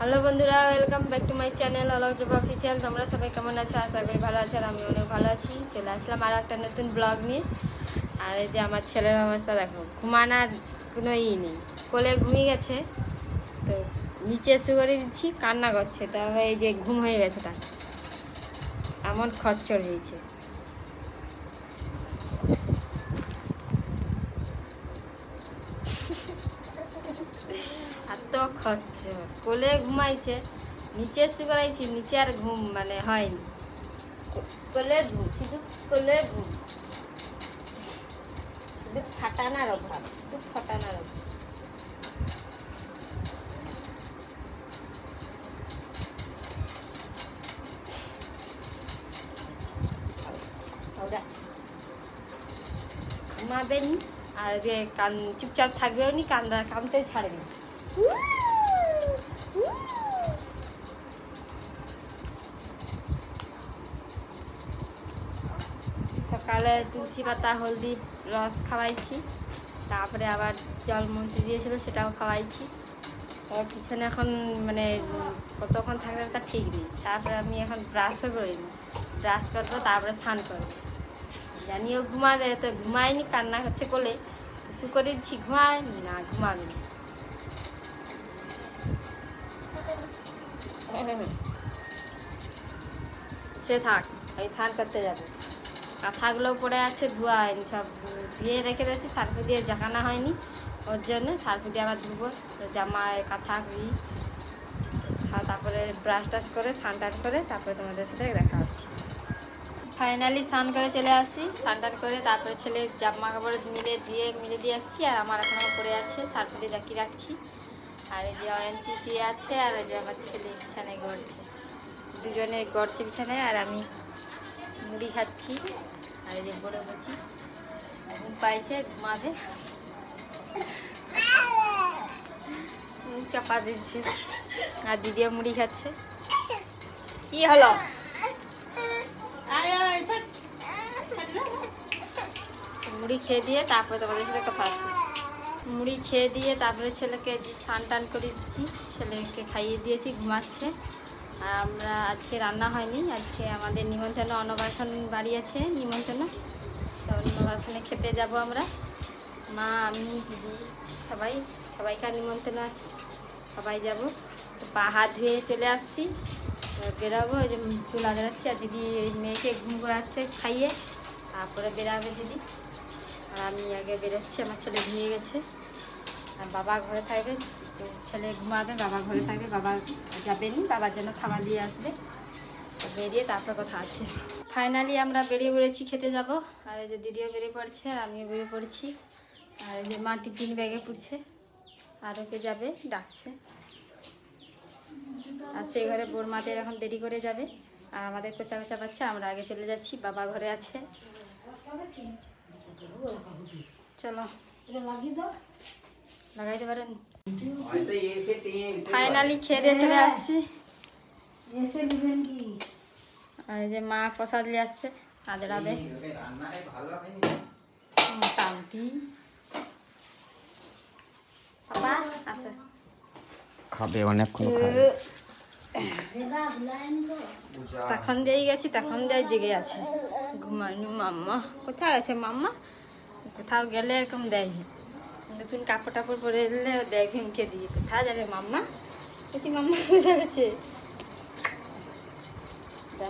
Hello বন্ধুরা, welcome back to my channel Alok job official. তোমরা সবাই কেমন আছো? আশা করি ভালো আছো, আর আমি অনেক ভালো আছি। চলে আসলাম আর একটা নতুন ব্লগ নিয়ে। আর এই যে আমার ছেলের অবস্থা দেখো, ঘুমানোর কোনো নেই, কোলে ঘুমিয়ে গেছে, তো নিচে শুয়ে করে দিচ্ছি, কান্না করছে। তবে এই যে ঘুম হয়ে গেছে, তার এমন খচ্চর হয়েছে। এত খচ্চর, কোলে ঘুমাইছে, নিচে শুয়ে করাইছি, নিচে আর ঘুম মানে হয়নি, কোলে ঘুম, শুধু কোলে ঘুম, শুধু ফাটানার অভাব, শুধু ফাটানার অভাব। ঘুমাবে নি, আর যে চুপচাপ থাকবেও নি, কানতেও ছাড়বে। সকালে তুলসী পাতা হলদি রস খাওয়াইছি, তারপরে আবার জল মন্ত্রী দিয়েছিল, সেটাও খাওয়াইছি। ওর পিছনে এখন মানে কতক্ষণ থাকবে তা ঠিক নেই। তারপরে আমি এখন ব্রাশও করিনি, ব্রাশ করবো, তারপরে স্নান করবো। জানিও ঘুমাবে, তো ঘুমায়নি, কান্না হচ্ছে কোলে, কিছু করে দিচ্ছি, ঘুমায় না, ঘুমাবে না। সে থাক, আমি স্নান করতে যাবো। কাঁথাগুলো পড়ে আছে, ধোয়া হয়নি, সব ধুয়ে রেখে দিয়েছি, সার্ফে দিয়ে জাগানো হয়নি, ওর জন্য সার্ফে দিয়ে আবার ধুবো। জামায় কাঁথা করি, তারপরে ব্রাশ টাশ করে স্নান টান করে তারপরে তোমাদের সাথে দেখা হচ্ছে। ফাইনালি স্নান করে চলে আসি, স্নান টান করে তারপরে ছেলে জামা কাপড় মিলে দিয়ে আসছি। আর আমার এখনও পড়ে আছে, সার্ফে দিয়ে জাকিয়ে রাখছি। আর এই যে অয়ন্তী শুয়ে আছে, আর এই যে আমার ছেলে বিছানায় গড়ছে, দুজনে গড়ছে বিছানায়, আর আমি মুড়ি খাচ্ছি। আর এই যে বড় বলছি ঘুম পাইছে, ঘুমাবে, চাপা দিচ্ছে। আর দিদিও মুড়ি খাচ্ছে। কি হলো? মুড়ি খেয়ে দিয়ে তারপরে তোমাদের সাথে কথা আছে। মুড়ি খেয়ে দিয়ে তারপরে ছেলেকে স্নান টান করে দিচ্ছি, ছেলেকে খাইয়ে দিয়েছি, ঘুমাচ্ছে। আর আমরা আজকে রান্না হয়নি, আজকে আমাদের নিমন্ত্রণ, অন্নপ্রাশন বাড়ি আছে নিমন্ত্রণ, তো অন্নপ্রাশনে খেতে যাব আমরা, মা, আমি, দিদি, সবাইকার নিমন্ত্রণ আছে, সবাই যাব। তো পা হাত ধুয়ে চলে আসছি, বেরাবো। ওই যে চুল আঁচড়াচ্ছি, আর দিদি মেয়েকে ঘুম করাচ্ছে খাইয়ে, তারপরে বেরাবে দিদি। আর আমি আগে বেরোচ্ছি, আমার ছেলে ঘুমিয়ে গেছে। আর বাবা ঘরে থাকবে, তো ছেলে ঘুমাবে, বাবা ঘরে থাকবে, বাবা যাবেনি, বাবার জন্য খাবার দিয়ে আসবে। তো বেরিয়ে তারপর কথা আছে। ফাইনালি আমরা বেরিয়ে পড়েছি, খেতে যাব। আর এই যে দিদিও বেরিয়ে পড়ছে, আর আমিও বেরিয়ে পড়েছি। আর এই যে মা টিফিন ব্যাগে পড়ছে, আর ওকে যাবে, ডাকছে। আর সেই ঘরে বোর মাদের এখন দেরি করে যাবে, আর আমাদের কোচা কোচা বাচ্চা, আমরা আগে চলে যাচ্ছি, বাবা ঘরে আছে। চলো, লাগাইতে পারেন। ফাইনালি খেয়ে দিয়ে চলে আসছি। আর এই যে মা প্রসাদ নিয়ে আসছে, আজরাবে মোটামুটি। বাবা আছে, খাবে অনেকক্ষণ, তখন দিয়ে গেছি, তখন দিয়ে জেগে আছে, ঘুমানো। মাম্মা কোথায় আছে? মাম্মা কোথাও গেলে এরকম দেয়, নতুন কাপড় টাপড় পরে এলে দেয় ভীমকে দিয়ে। কোথায় যাবে মাম্মা? বলছি মাম্মা কোথায় গেছে?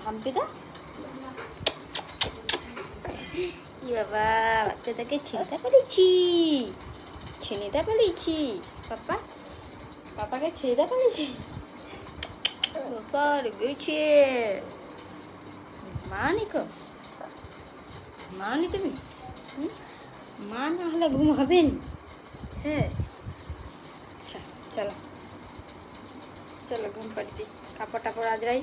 হাম্পিদা, ই বাবা, বাচ্চাটাকে ছেড়ে পেরেছি, পাপা, পাপাকে ছেড়ে পেরেছি, বাবা গেছে। মা নি তুমি, মা না হলে ঘুম হবে না। হ্যাঁ, আচ্ছা, চলো চলো ঘুম পাড়িতে, কাপড় টাপড় আজরাই,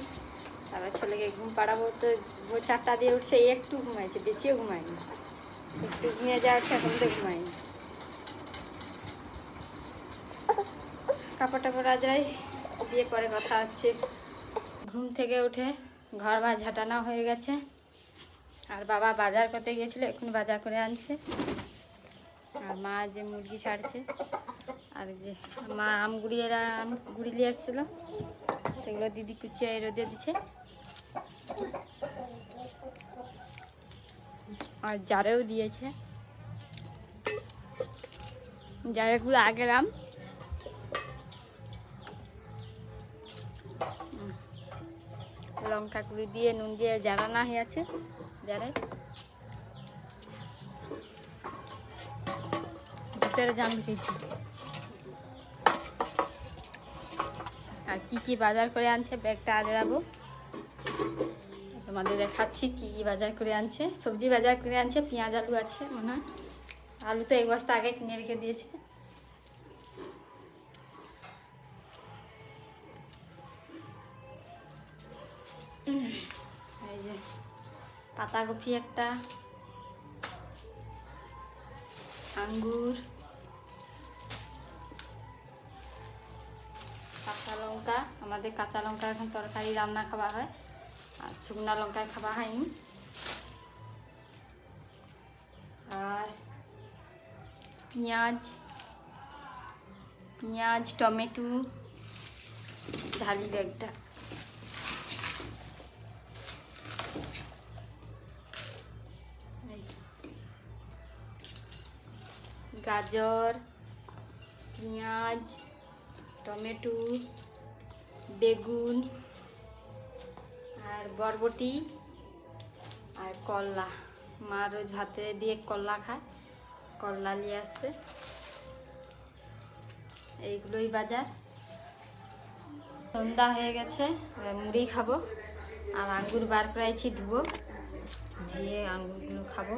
তারপর ছেলেকে ঘুম পাড়াবো। তো ভোর 4টা দিয়ে উঠছে, একটু ঘুমাইছে, বেশিও ঘুমায়নি, একটু ঘুমিয়ে যাচ্ছে, এখন তো ঘুমায়নি। কাপড় টাপড় আজরাই দিয়ে পরে কথা হচ্ছে। ঘুম থেকে উঠে ঘর বার ঝাঁটানো হয়ে গেছে, আর বাবা বাজার করতে গিয়েছিল, এখন বাজার করে আনছে। আর মা যে মুরগি ছাড়ছে, আর এই যে মা আম গুড়ি নিয়ে এসেছিলো, সেগুলো দিদি কুচিয়ে রোদে দিচ্ছে। আর জারেও দিয়েছে, জারেগুলো আগের আম। লঙ্কা গুঁড়ি দিয়ে নুন দিয়ে জারানা হয়ে আছে জারে। ভিতরে জাম ঢুকেছি। আর কি বাজার করে আনছে ব্যাগটা আজরাবো, তোমাদের দেখাচ্ছি কি বাজার করে আনছে। সবজি বাজার করে আনছে, পেঁয়াজ আলু আছে মনে হয়। আলু তো এক বস্তা আগে কিনে রেখে দিয়েছে। এই যে পাতাকপি একটা, আঙ্গুর, কাঁচা লঙ্কা। আমাদের কাঁচা লঙ্কা এখন তরকারি রান্না খাওয়া হয়, আর শুকনা লঙ্কায় খাওয়া হয়নি। আর পেঁয়াজ টমেটো, ঢালি ব্যাগটা। গাজর, পেঁয়াজ, টমেটো, বেগুন, আর বরবটি, আর করলা। মা রোজ ভাতে দিয়ে করলা খায়, করলা নিয়ে আসছে। এইগুলোই বাজার। সন্ধ্যা হয়ে গেছে, মুড়ি খাবো। আর আঙ্গুর বার করাইছি, ধুবো, ধুয়ে আঙ্গুরগুলো খাবো।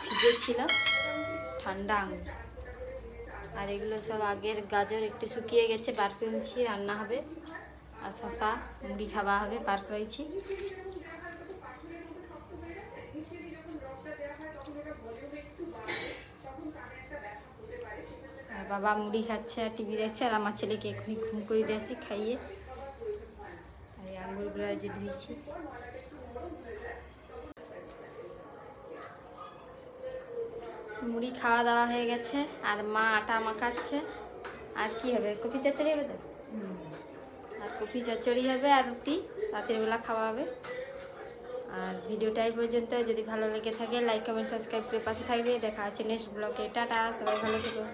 ভিজেছিল ঠান্ডা আঙ্গুর। আর এগুলো সব আগের গাজর একটু শুকিয়ে গেছে, বার করে নিচ্ছি, রান্না হবে। আর শশা মুড়ি খাওয়া হবে, বার করেছি। আর বাবা মুড়ি খাচ্ছে আর টিভি দেখছে, আর আমার ছেলেকে এখনই ঘুম করে দিয়েছি খাইয়ে। আর এই আঙ্গুরগুলো যে ধুয়েছি। মুড়ি খাওয়া দাওয়া হয়ে গেছে, আর মা আটা মাখাচ্ছে। আর কি হবে, কপি চচ্চড়ি হবে তো? আর কপি চচ্চড়ি হবে, আর রুটি রাতের বেলা খাওয়া হবে। আর ভিডিওটাই পর্যন্ত। যদি ভালো লেগে থাকে লাইক কমেন্ট সাবস্ক্রাইব করে পাশে থাকবে। দেখা আছে নেক্সট ব্লগে। টাটা, সবাই ভালো থেকো।